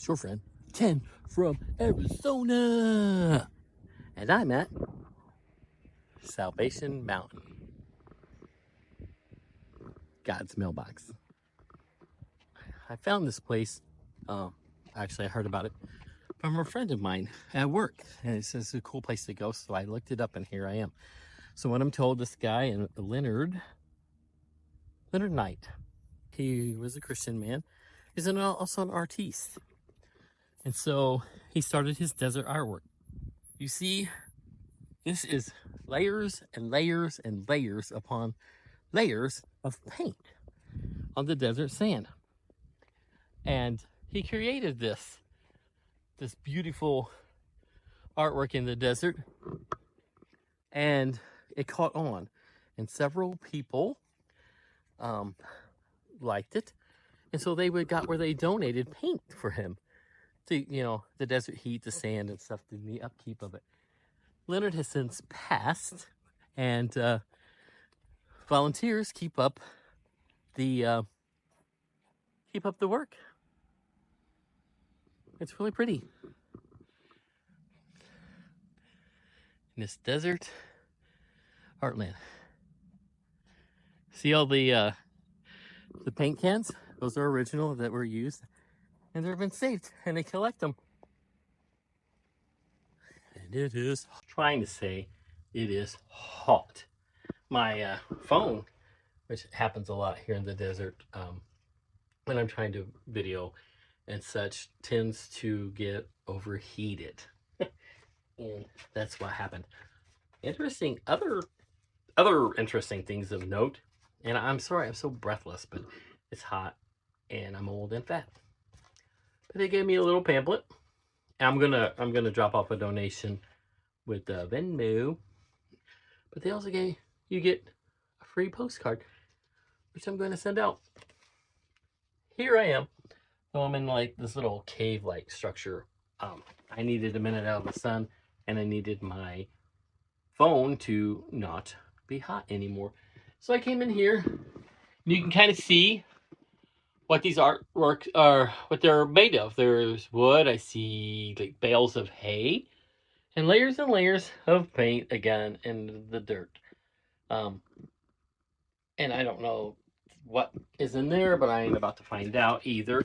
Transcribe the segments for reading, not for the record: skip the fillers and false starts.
your friend, Ken from Arizona. And I'm at Salvation Mountain, God's mailbox. I found this place. Actually, I heard about it from a friend of mine at work, and it says it's a cool place to go. So I looked it up, and here I am. So what I'm told, this guy and Leonard Knight, he was a Christian man. He's also an artiste, and so he started his desert artwork. You see, this is layers and layers and layers upon layers of paint on the desert sand. And he created this beautiful artwork in the desert, and it caught on, and several people liked it, and so they got where they donated paint for him to, the desert heat, the sand and stuff, the upkeep of it. Leonard has since passed, and volunteers keep up the work. It's really pretty. In this desert heartland. See all the paint cans? Those are original that were used, and they've been saved, and they collect them. And it is trying to say it is hot. My phone, which happens a lot here in the desert, when I'm trying to video and such, tends to get overheated. And that's what happened. Interesting, other interesting things of note, and I'm sorry I'm so breathless, but it's hot and I'm old and fat. But they gave me a little pamphlet, and I'm gonna drop off a donation with Venmo. But they also you get a free postcard, which I'm going to send out. Here I am. So I'm in like this little cave-like structure. I needed a minute out of the sun, and I needed my phone to not be hot anymore. So I came in here, and you can kind of see what these artworks are, what they're made of. There's wood. I see like bales of hay, and layers of paint again in the dirt. And I don't know what is in there, but I ain't about to find out either.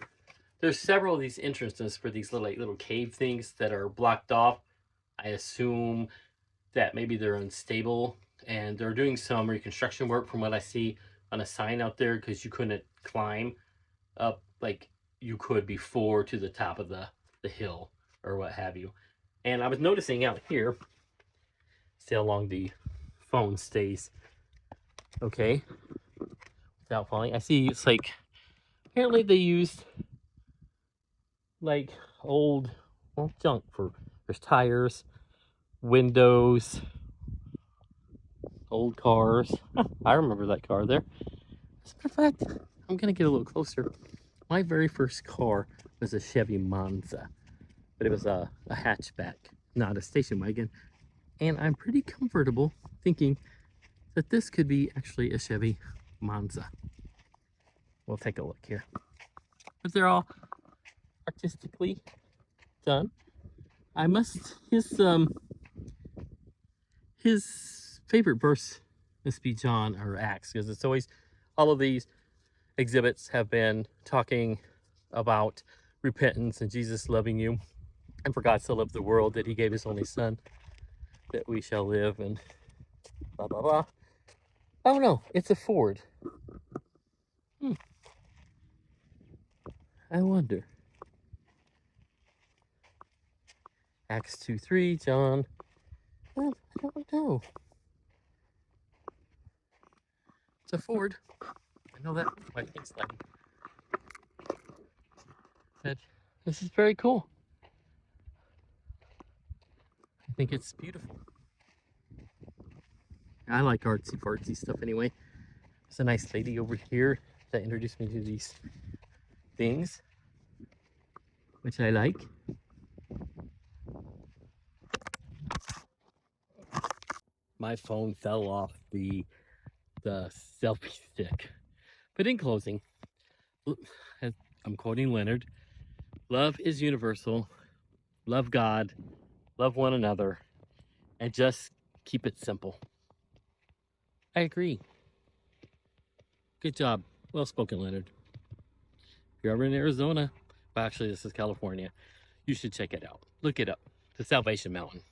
There's several of these entrances for these little cave things that are blocked off. I assume that maybe they're unstable, and they're doing some reconstruction work from what I see on a sign out there, because you couldn't climb up like you could before to the top of the hill or what have you. And I was noticing out here, see how long the phone stays okay without falling. I see it's like, apparently they used like old junk for, there's tires, windows, old cars. I remember that car there. As a matter of fact, I'm gonna get a little closer. My very first car was a Chevy Monza, but it was a hatchback, not a station wagon. And I'm pretty comfortable thinking that this could be actually a Chevy Monza. We'll take a look here. But they're all artistically done. His favorite verse must be John or Acts, because it's always, all of these exhibits have been talking about repentance and Jesus loving you, and for God so loved the world that he gave his only son, that we shall live, and blah blah blah. Oh no, it's a Ford. I wonder. Acts 2:3, John. Well, I don't know. It's a Ford. I know that. My thing's sliding. But this is very cool. I think it's beautiful. I like artsy fartsy stuff anyway. There's a nice lady over here that introduced me to these things, which I like. My phone fell off the selfie stick. But in closing, I'm quoting Leonard, Love is universal. Love God, love one another, and just keep it simple. I agree. Good job. Well spoken, Leonard. If you're ever in Arizona, well, actually, this is California, you should check it out. Look it up. The Salvation Mountain.